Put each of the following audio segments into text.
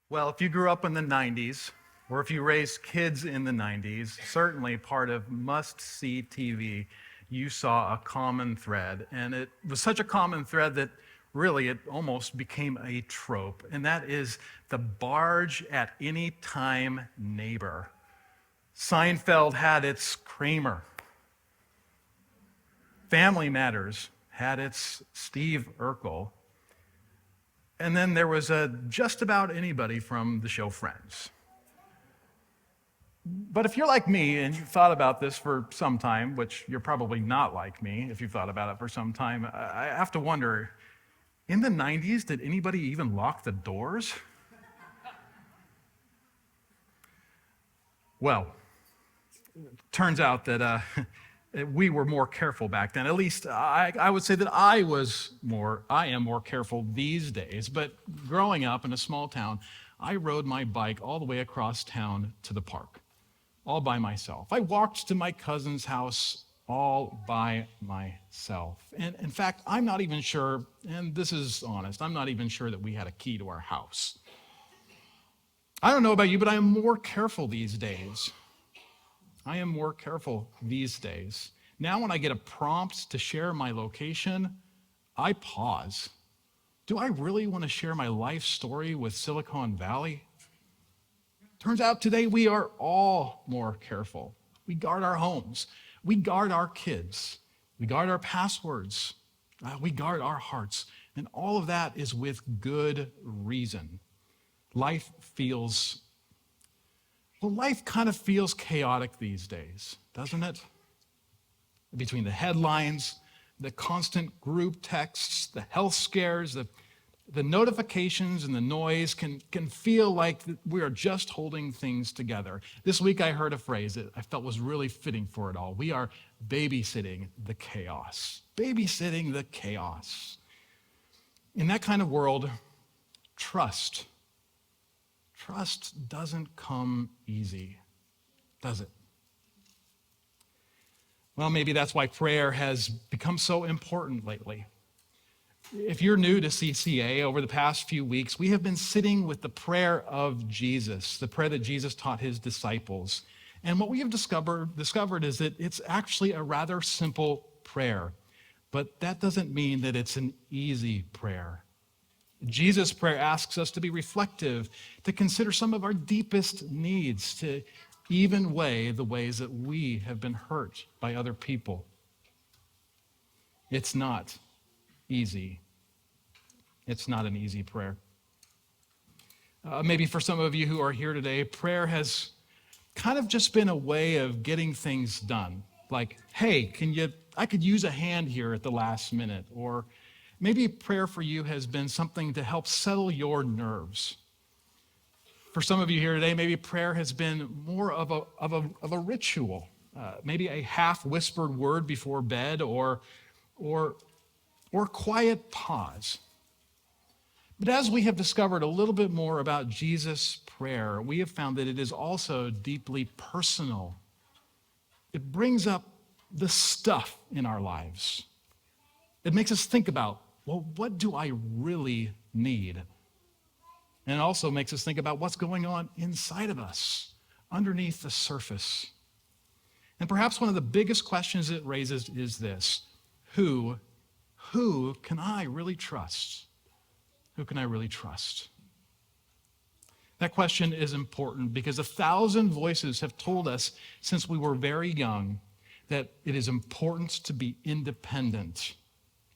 Well, if you grew up in the 90s, or if you raised kids in the 90s, certainly part of must-see TV, you saw a common thread. And it was such a common thread that really it almost became a trope. And that is the barge at any time neighbor. Seinfeld had its Kramer. Family Matters had its Steve Urkel. And then there was just about anybody from the show Friends. But if you're like me and you've thought about this for some time, which you're probably not like me if you've thought about it for some time, I have to wonder, in the 90s, did anybody even lock the doors? Well, turns out that we were more careful back then. At least I would say that I am more careful these days. But growing up in a small town, I rode my bike all the way across town to the park, all by myself. I walked to my cousin's house all by myself. And in fact, I'm not even sure, and this is honest, I'm not even sure that we had a key to our house. I don't know about you, but I am more careful these days. I am more careful these days. Now when I get a prompt to share my location, I pause. Do I really want to share my life story with Silicon Valley? Turns out today we are all more careful. We guard our homes. We guard our kids. We guard our passwords. We guard our hearts. And all of that is with good reason. Life kind of feels chaotic these days, doesn't it? Between the headlines, the constant group texts, the health scares, the notifications and the noise can feel like we are just holding things together. This week I heard a phrase that I felt was really fitting for it all. We are babysitting the chaos. Babysitting the chaos. In that kind of world, trust doesn't come easy, does it? Well, maybe that's why prayer has become so important lately. If you're new to CCA, over the past few weeks, we have been sitting with the prayer of Jesus, the prayer that Jesus taught his disciples. And what we have discovered is that it's actually a rather simple prayer, but that doesn't mean that it's an easy prayer. Jesus' prayer asks us to be reflective, to consider some of our deepest needs, to even weigh the ways that we have been hurt by other people. It's not easy. It's not an easy prayer. Maybe for some of you who are here today, prayer has kind of just been a way of getting things done. Like, hey, I could use a hand here at the last minute. Or maybe prayer for you has been something to help settle your nerves. For some of you here today, maybe prayer has been more of a ritual, maybe a half-whispered word before bed or quiet pause. But as we have discovered a little bit more about Jesus' prayer, we have found that it is also deeply personal. It brings up the stuff in our lives. It makes us think about, well, what do I really need? And it also makes us think about what's going on inside of us, underneath the surface. And perhaps one of the biggest questions it raises is this: who can I really trust? Who can I really trust? That question is important because 1,000 voices have told us since we were very young that it is important to be independent,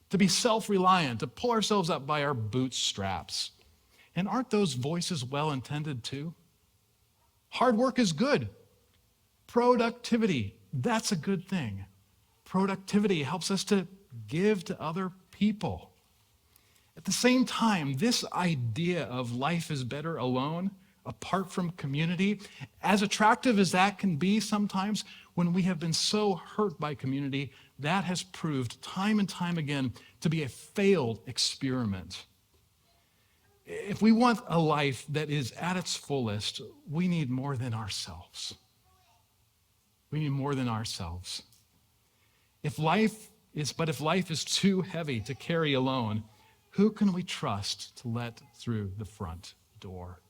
to be self-reliant, to pull ourselves up by our bootstraps. And aren't those voices well-intended too? Hard work is good. Productivity, that's a good thing. Productivity helps us to give to other people. At the same time, this idea of life is better alone, apart from community, as attractive as that can be sometimes, when we have been so hurt by community, that has proved time and time again to be a failed experiment. If we want a life that is at its fullest, we need more than ourselves. We need more than ourselves. If life is too heavy to carry alone, who can we trust to let through the front door?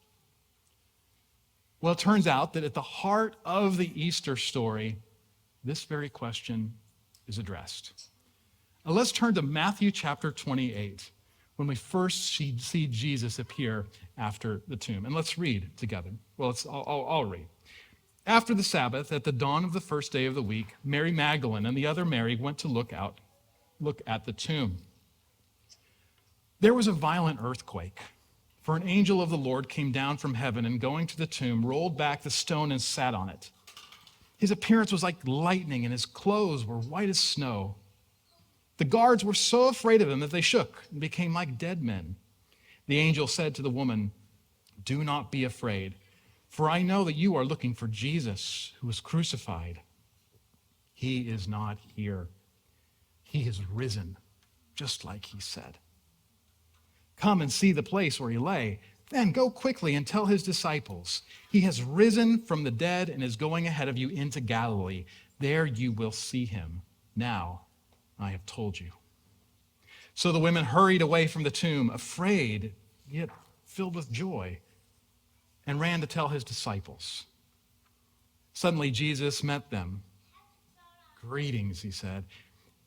Well, it turns out that at the heart of the Easter story, this very question is addressed. Now let's turn to Matthew chapter 28, when we first see Jesus appear after the tomb. And let's read together. Well, I'll read. After the Sabbath, at the dawn of the first day of the week, Mary Magdalene and the other Mary went to look at the tomb. There was a violent earthquake, for an angel of the Lord came down from heaven and going to the tomb, rolled back the stone and sat on it. His appearance was like lightning, and his clothes were white as snow. The guards were so afraid of him that they shook and became like dead men. The angel said to the woman, "Do not be afraid, for I know that you are looking for Jesus, who was crucified. He is not here. He is risen, just like he said. Come and see the place where he lay. Then go quickly and tell his disciples, he has risen from the dead and is going ahead of you into Galilee. There you will see him. Now I have told you." So the women hurried away from the tomb, afraid, yet filled with joy, and ran to tell his disciples. Suddenly Jesus met them. "Greetings," he said.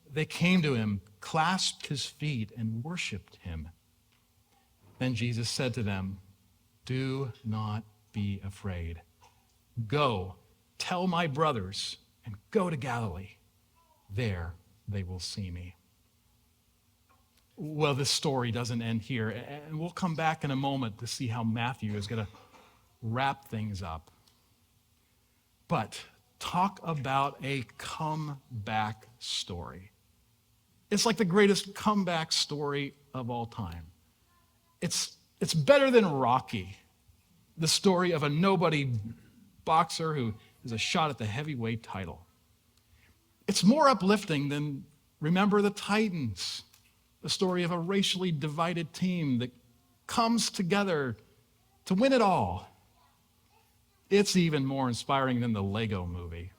They came to him, clasped his feet, and worshiped him. Then Jesus said to them, "Do not be afraid. Go, tell my brothers, and go to Galilee. There they will see me." Well, this story doesn't end here, and we'll come back in a moment to see how Matthew is going to wrap things up. But talk about a comeback story. It's like the greatest comeback story of all time. It's better than Rocky, the story of a nobody boxer who is a shot at the heavyweight title. It's more uplifting than Remember the Titans, the story of a racially divided team that comes together to win it all. It's even more inspiring than the Lego movie.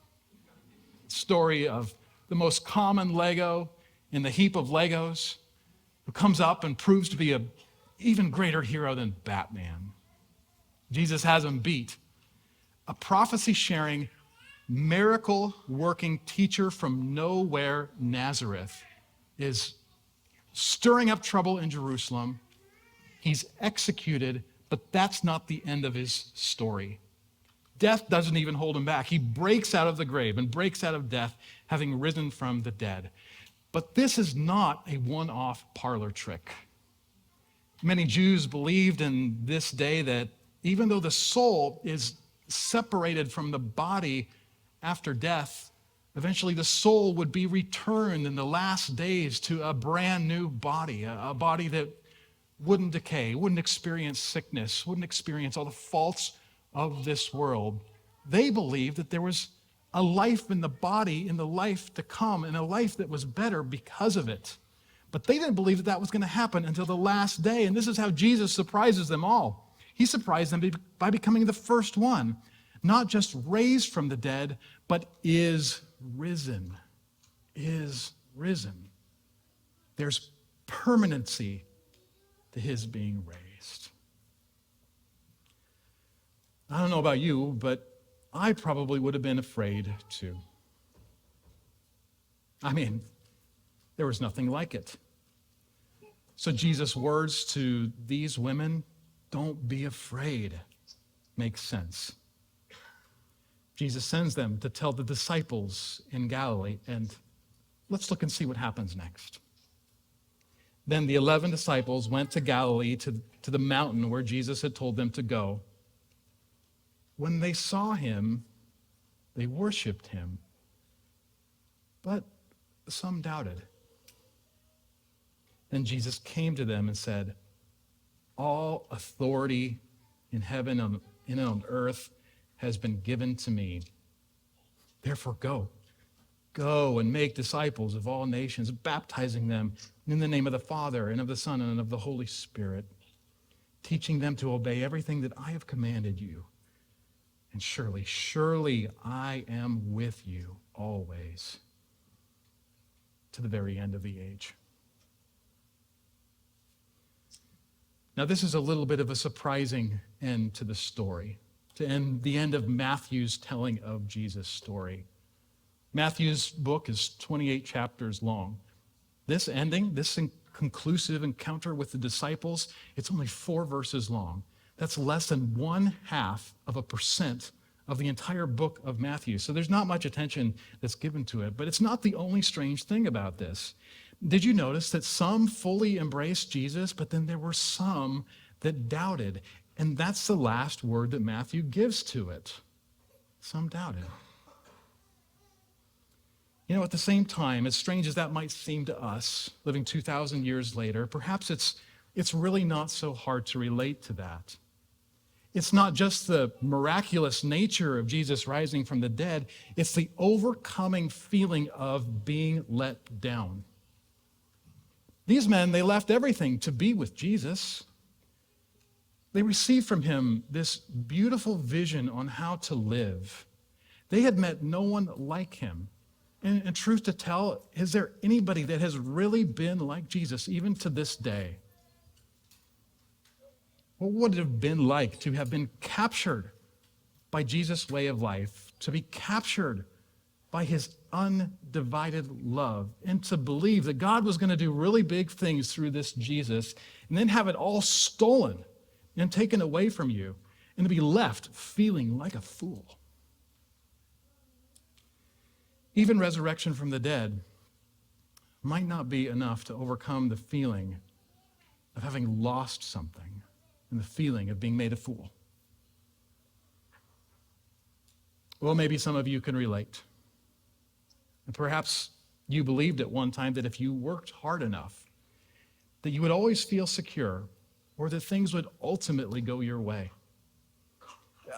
Story of the most common Lego in the heap of Legos, who comes up and proves to be an even greater hero than Batman. Jesus has him beat. A prophecy-sharing, miracle-working teacher from nowhere, Nazareth, is stirring up trouble in Jerusalem. He's executed, but that's not the end of his story. Death doesn't even hold him back. He breaks out of the grave and breaks out of death, having risen from the dead. But this is not a one-off parlor trick. Many Jews believed in this day that even though the soul is separated from the body after death, eventually the soul would be returned in the last days to a brand new body, a body that wouldn't decay, wouldn't experience sickness, wouldn't experience all the faults of this world. They believed that there was a life in the body, in the life to come, and a life that was better because of it. But they didn't believe that that was going to happen until the last day. And this is how Jesus surprises them all. He surprised them by becoming the first one, not just raised from the dead, but is risen. Is risen. There's permanency to his being raised. I don't know about you, but I probably would have been afraid too. I mean, there was nothing like it. So Jesus' words to these women, "Don't be afraid," makes sense. Jesus sends them to tell the disciples in Galilee, and let's look and see what happens next. Then the 11 disciples went to Galilee, to the mountain where Jesus had told them to go. When they saw him, they worshiped him, but some doubted. Then Jesus came to them and said, "All authority in heaven and on earth has been given to me. Therefore go and make disciples of all nations, baptizing them in the name of the Father and of the Son and of the Holy Spirit, teaching them to obey everything that I have commanded you. And surely I am with you always, to the very end of the age." Now, this is a little bit of a surprising end to the story. to end the end of Matthew's telling of Jesus' story. Matthew's book is 28 chapters long. This ending, this conclusive encounter with the disciples, it's only 4 verses long. That's less than 0.5% of the entire book of Matthew. So there's not much attention that's given to it, but it's not the only strange thing about this. Did you notice that some fully embraced Jesus, but then there were some that doubted? And that's the last word that Matthew gives to it. Some doubted. You know, at the same time, as strange as that might seem to us, living 2,000 years later, perhaps it's really not so hard to relate to that. It's not just the miraculous nature of Jesus rising from the dead, it's the overcoming feeling of being let down. These men, they left everything to be with Jesus. They received from him this beautiful vision on how to live. They had met no one like him. And truth to tell, is there anybody that has really been like Jesus, even to this day? What would it have been like to have been captured by Jesus' way of life, to be captured by his undivided love, and to believe that God was going to do really big things through this Jesus, and then have it all stolen and taken away from you, and to be left feeling like a fool? Even resurrection from the dead might not be enough to overcome the feeling of having lost something and the feeling of being made a fool. Well, maybe some of you can relate. And perhaps you believed at one time that if you worked hard enough, that you would always feel secure, or that things would ultimately go your way.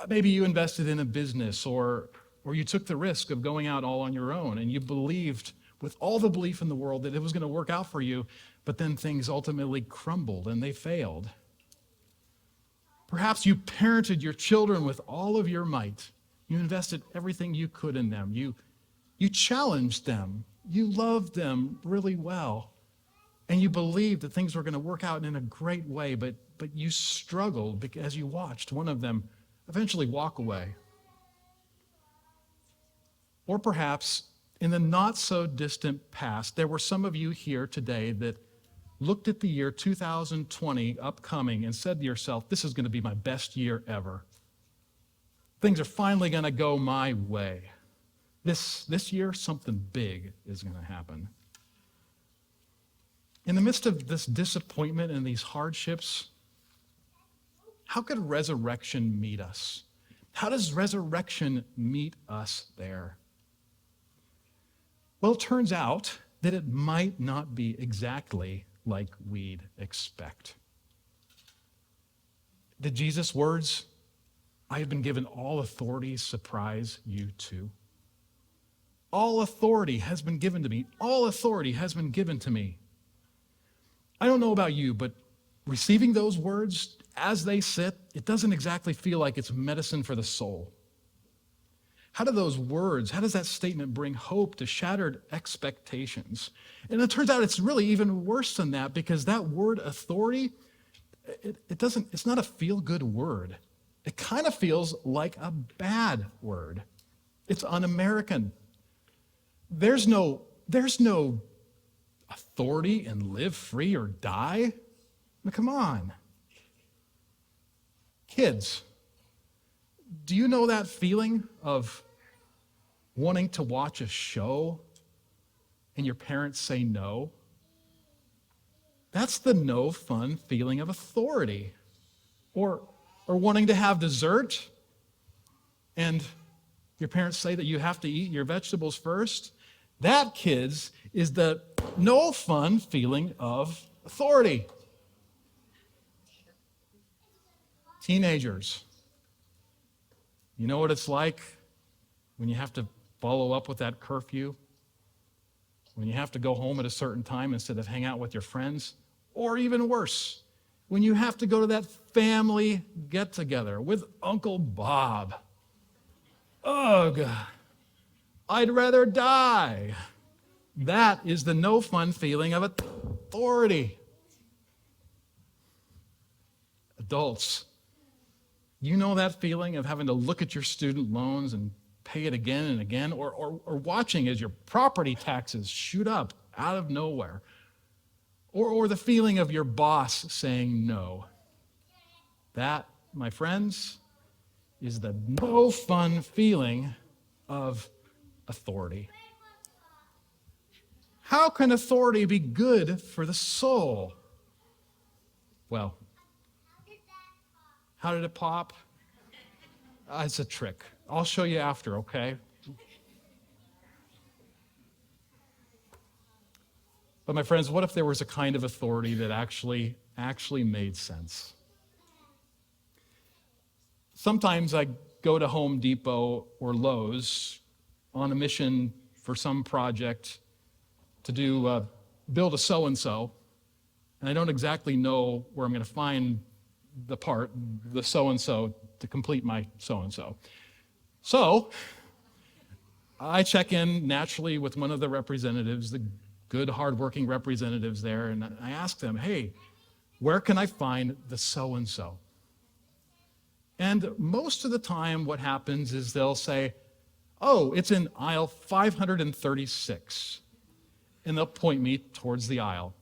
Maybe you invested in a business, or you took the risk of going out all on your own, and you believed with all the belief in the world that it was going to work out for you, but then things ultimately crumbled and they failed. Perhaps you parented your children with all of your might. You invested everything you could in them. You challenged them. You loved them really well. And you believed that things were going to work out in a great way, but you struggled as you watched one of them eventually walk away. Or perhaps in the not so distant past, there were some of you here today that looked at the year 2020 upcoming and said to yourself, this is going to be my best year ever. Things are finally going to go my way. This year, something big is going to happen. In the midst of this disappointment and these hardships, how could resurrection meet us? How does resurrection meet us there? Well, it turns out that it might not be exactly like we'd expect. Did Jesus' words, "I have been given all authority," surprise you too? All authority has been given to me. All authority has been given to me. I don't know about you, but receiving those words as they sit, it doesn't exactly feel like it's medicine for the soul. How do those words, how does that statement bring hope to shattered expectations? And it turns out it's really even worse than that, because that word authority, it's not a feel-good word. It kind of feels like a bad word. It's un-American. There's no authority in live free or die. I mean, come on. Kids, do you know that feeling of wanting to watch a show and your parents say no? That's the no fun feeling of authority. Or wanting to have dessert and your parents say that you have to eat your vegetables first. That, kids, is the no fun feeling of authority. Teenagers, you know what it's like when you have to follow up with that curfew? When you have to go home at a certain time instead of hang out with your friends? Or even worse, when you have to go to that family get-together with Uncle Bob. Ugh, I'd rather die. That is the no fun feeling of authority. Adults, You know that feeling of having to look at your student loans and pay it again and again, or watching as your property taxes shoot up out of nowhere, or the feeling of your boss saying no. That, my friends, is the no fun feeling of authority. How can authority be good for the soul? Well, how did it pop? It's a trick. I'll show you after, okay? But my friends, what if there was a kind of authority that actually made sense? Sometimes I go to Home Depot or Lowe's on a mission for some project to build a so-and-so, and I don't exactly know where I'm going to find the so-and-so to complete my so-and-so. So I check in naturally with one of the representatives, the good, hardworking representatives there, and I ask them, hey, where can I find the so-and-so? And most of the time what happens is they'll say, oh, it's in aisle 536. And they'll point me towards the aisle.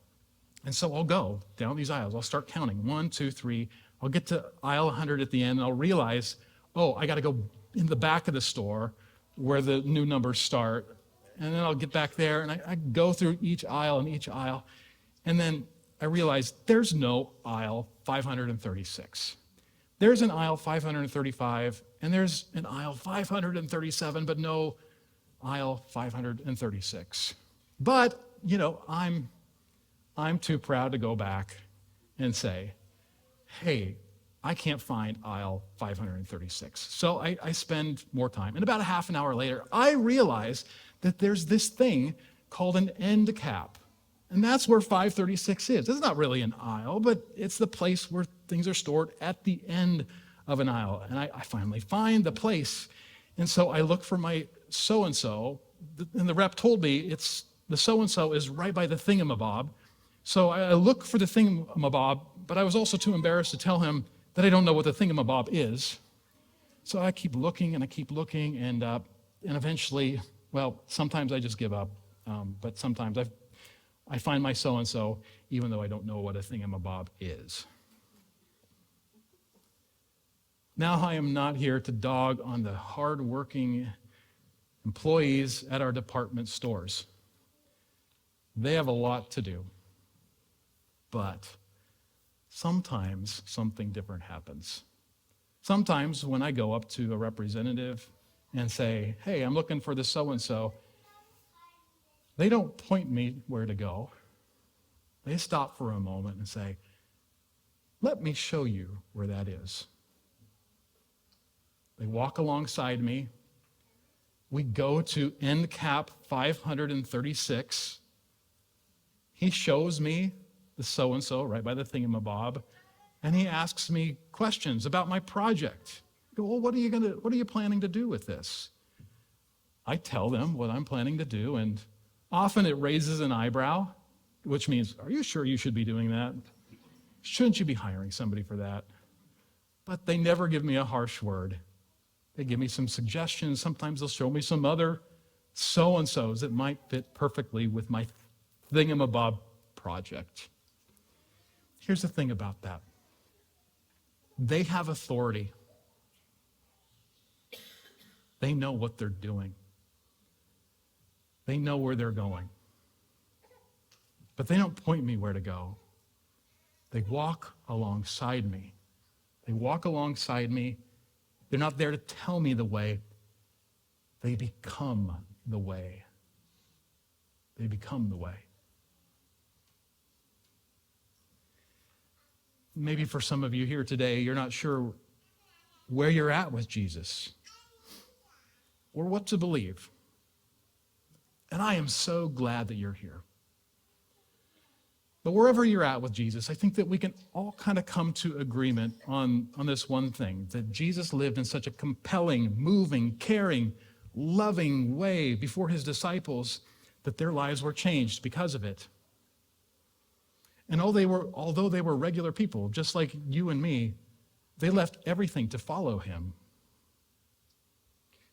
And so I'll go down these aisles. I'll start counting. 1, 2, 3. I'll get to aisle 100 at the end, and I'll realize, oh, I got to go in the back of the store where the new numbers start. And then I'll get back there, and I go through each aisle and each aisle. And then I realize there's no aisle 536. There's an aisle 535, and there's an aisle 537, but no aisle 536. But, I'm too proud to go back and say, hey, I can't find aisle 536. So I spend more time. And about a half an hour later, I realize that there's this thing called an end cap. And that's where 536 is. It's not really an aisle, but it's the place where things are stored at the end of an aisle. And I finally find the place. And so I look for my so-and-so, and the rep told me the so-and-so is right by the thingamabob. So I look for the thingamabob, but I was also too embarrassed to tell him that I don't know what the thingamabob is. So I keep looking, and eventually, well, sometimes I just give up, but sometimes I find my so-and-so, even though I don't know what a thingamabob is. Now, I am not here to dog on the hardworking employees at our department stores. They have a lot to do. But sometimes something different happens. Sometimes when I go up to a representative and say, hey, I'm looking for the so-and-so, they don't point me where to go. They stop for a moment and say, let me show you where that is. They walk alongside me. We go to end cap 536. He shows me the so-and-so right by the thingamabob, and he asks me questions about my project. I go, well, what are you planning to do with this? I tell them what I'm planning to do, and often it raises an eyebrow, which means, are you sure you should be doing that? Shouldn't you be hiring somebody for that? But they never give me a harsh word. They give me some suggestions. Sometimes they'll show me some other so-and-sos that might fit perfectly with my thingamabob project. Here's the thing about that. They have authority. They know what they're doing. They know where they're going. But they don't point me where to go. They walk alongside me. They walk alongside me. They're not there to tell me the way. They become the way. They become the way. Maybe for some of you here today, you're not sure where you're at with Jesus or what to believe. And I am so glad that you're here. But wherever you're at with Jesus, I think that we can all kind of come to agreement on this one thing, that Jesus lived in such a compelling, moving, caring, loving way before his disciples that their lives were changed because of it. And although they were regular people, just like you and me, They left everything to follow him.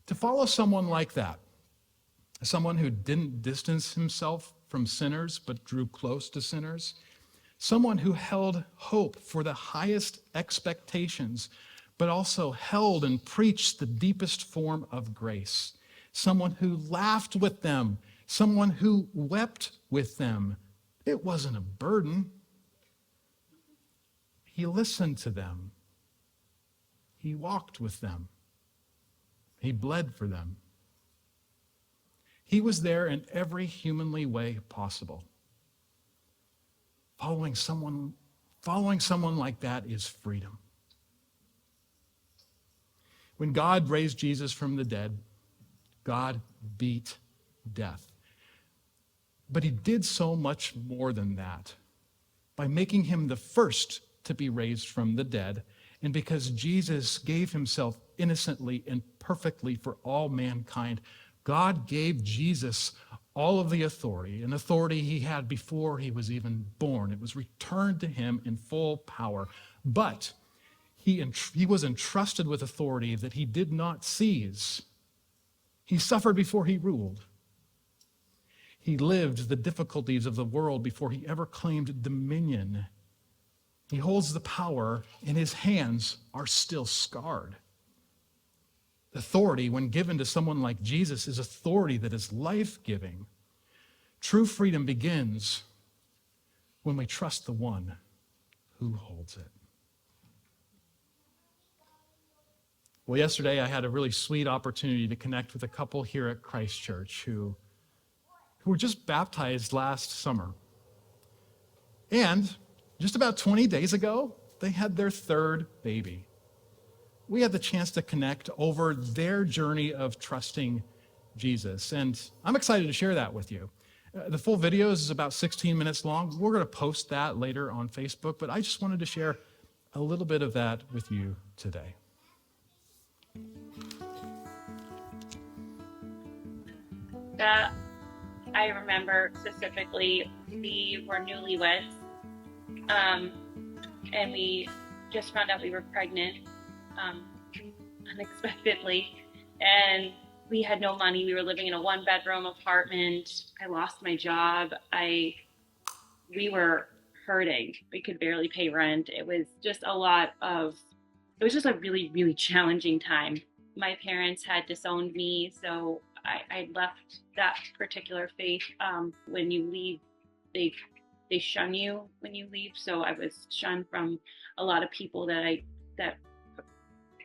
To follow someone like that, someone who didn't distance himself from sinners but drew close to sinners, someone who held hope for the highest expectations but also held and preached the deepest form of grace, someone who laughed with them, someone who wept with them. It wasn't a burden. He listened to them. He walked with them. He bled for them. He was there in every humanly way possible. Following someone like that is freedom. When God raised Jesus from the dead, God beat death. But he did so much more than that. By making him the first to be raised from the dead, and because Jesus gave himself innocently and perfectly for all mankind, God gave Jesus all of the authority, an authority he had before he was even born. It was returned to him in full power. But he was entrusted with authority that he did not seize. He suffered before he ruled. He lived the difficulties of the world before he ever claimed dominion. He holds the power, and his hands are still scarred. Authority, when given to someone like Jesus, is authority that is life-giving. True freedom begins when we trust the one who holds it. Well, yesterday I had a really sweet opportunity to connect with a couple here at Christ Church who were just baptized last summer. And just about 20 days ago, they had their third baby. We had the chance to connect over their journey of trusting Jesus. And I'm excited to share that with you. The full video is about 16 minutes long. We're going to post that later on Facebook, but I just wanted to share a little bit of that with you today. I remember specifically, we were newlyweds, and we just found out we were pregnant unexpectedly, and we had no money. We were living in a one-bedroom apartment. I lost my job. We were hurting. We could barely pay rent. It was just a really, really challenging time. My parents had disowned me, so I left that particular faith. When you leave, they shun you when you leave. So I was shunned from a lot of people that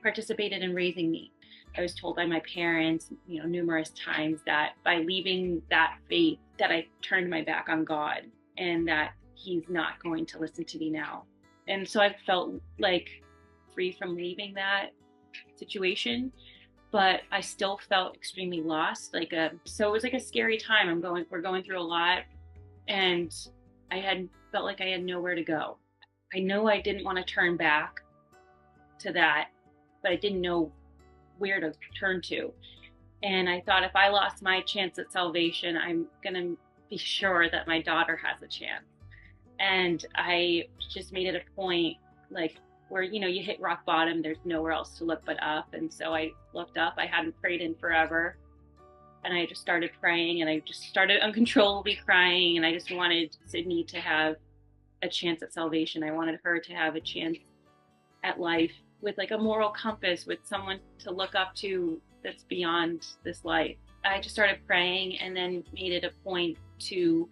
participated in raising me. I was told by my parents, numerous times that by leaving that faith, that I turned my back on God and that he's not going to listen to me now. And so I felt like free from leaving that situation, but I still felt extremely lost. So it was like a scary time. We're going through a lot, and I felt like I had nowhere to go. I know I didn't want to turn back to that, but I didn't know where to turn to. And I thought, if I lost my chance at salvation, I'm going to be sure that my daughter has a chance. And I just made it a point, where, you hit rock bottom, there's nowhere else to look but up. And so I looked up. I hadn't prayed in forever. And I just started praying, and I just started uncontrollably crying. And I just wanted Sydney to have a chance at salvation. I wanted her to have a chance at life with a moral compass, with someone to look up to that's beyond this life. I just started praying, and then made it a point to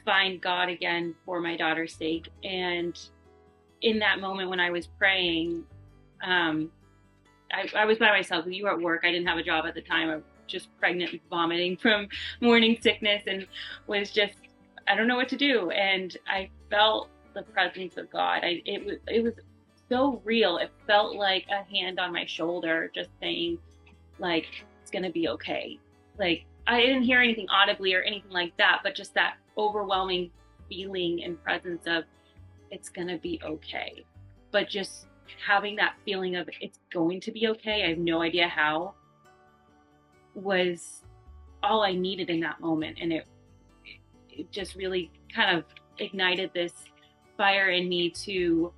find God again for my daughter's sake. And in that moment when I was praying, I was by myself. You were at work. I didn't have a job at the time. I was just pregnant and vomiting from morning sickness, and was just, I don't know what to do. And I felt the presence of God. It was so real. It felt like a hand on my shoulder, just saying, it's gonna be okay. I didn't hear anything audibly or anything like that, but just that overwhelming feeling and presence of, it's gonna be okay. But just having that feeling of it's going to be okay, I have no idea how, was all I needed in that moment. And it just really kind of ignited this fire in me to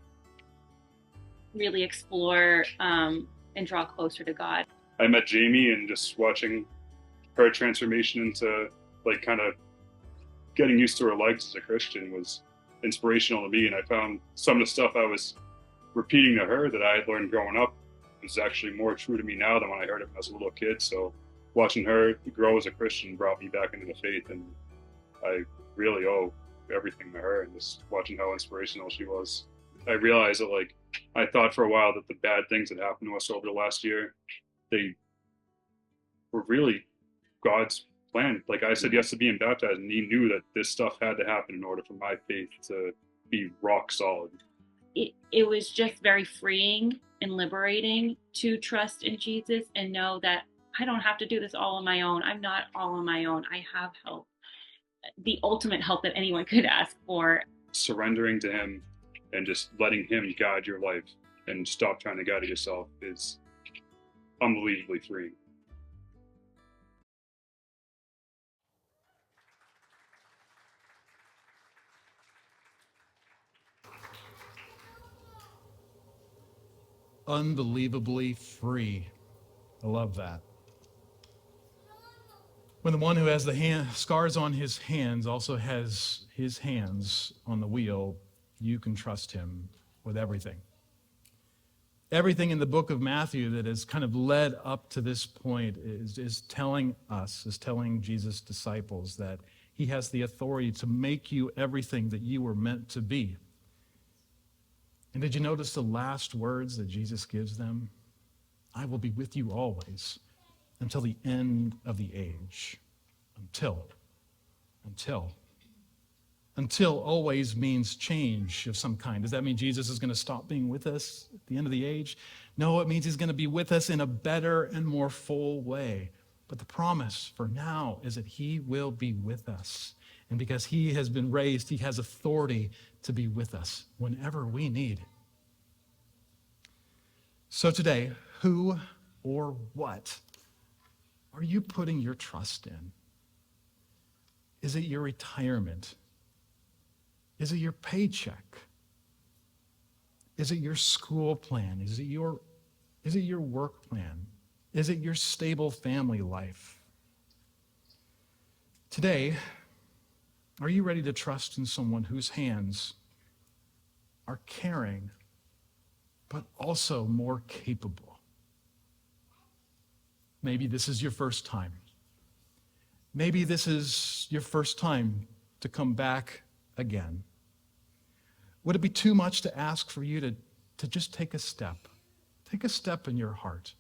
really explore and draw closer to God. I met Jamie, and just watching her transformation into like kind of getting used to her life as a Christian was inspirational to me. And I found some of the stuff I was repeating to her that I had learned growing up is actually more true to me now than when I heard it when I was a little kid. So watching her grow as a Christian brought me back into the faith, and I really owe everything to her, and just watching how inspirational she was. I realized that like I thought for a while that the bad things that happened to us over the last year, they were really God's plan. Like I said yes to being baptized, and he knew that this stuff had to happen in order for my faith to be rock solid. It was just very freeing and liberating to trust in Jesus and know that I don't have to do this all on my own. I'm not all on my own. I have help, the ultimate help that anyone could ask for. Surrendering to him and just letting him guide your life and stop trying to guide it yourself is unbelievably freeing. Unbelievably free. I love that. When the one who has the scars on his hands also has his hands on the wheel, you can trust him with everything. Everything in the book of Matthew that has kind of led up to this point is telling Jesus' disciples that he has the authority to make you everything that you were meant to be. And did you notice the last words that Jesus gives them? I will be with you always until the end of the age. Until always means change of some kind. Does that mean Jesus is going to stop being with us at the end of the age? No, it means he's going to be with us in a better and more full way. But the promise for now is that he will be with us. And because he has been raised, he has authority to be with us whenever we need. So today, who or what are you putting your trust in? Is it your retirement? Is it your paycheck? Is it your school plan? Is it your work plan? Is it your stable family life? Today, are you ready to trust in someone whose hands are caring, but also more capable? Maybe this is your first time. Maybe this is your first time to come back again. Would it be too much to ask for you to just take a step? Take a step in your heart.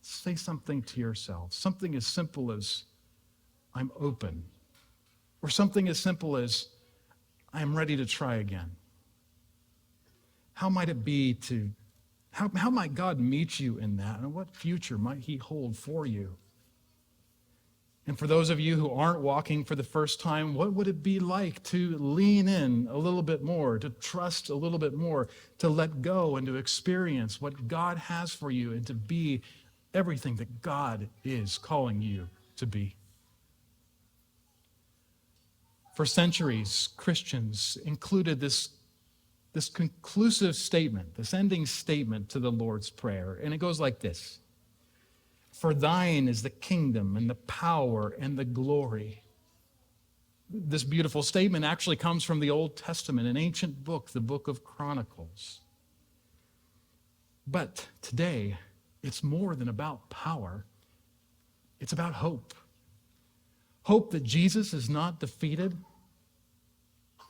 Say something to yourself. Something as simple as, I'm open. Or something as simple as, I'm ready to try again. How might it be how might God meet you in that? And what future might he hold for you? And for those of you who aren't walking for the first time, what would it be like to lean in a little bit more, to trust a little bit more, to let go and to experience what God has for you and to be everything that God is calling you to be? For centuries, Christians included this conclusive statement, this ending statement to the Lord's Prayer. And it goes like this: For thine is the kingdom and the power and the glory. This beautiful statement actually comes from the Old Testament, an ancient book, the book of Chronicles. But today, it's more than about power. It's about hope. Hope that Jesus is not defeated.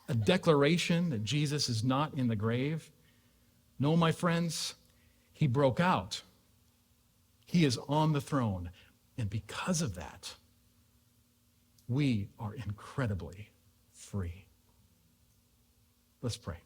A declaration that Jesus is not in the grave. No, my friends, he broke out. He is on the throne. And because of that, we are incredibly free. Let's pray.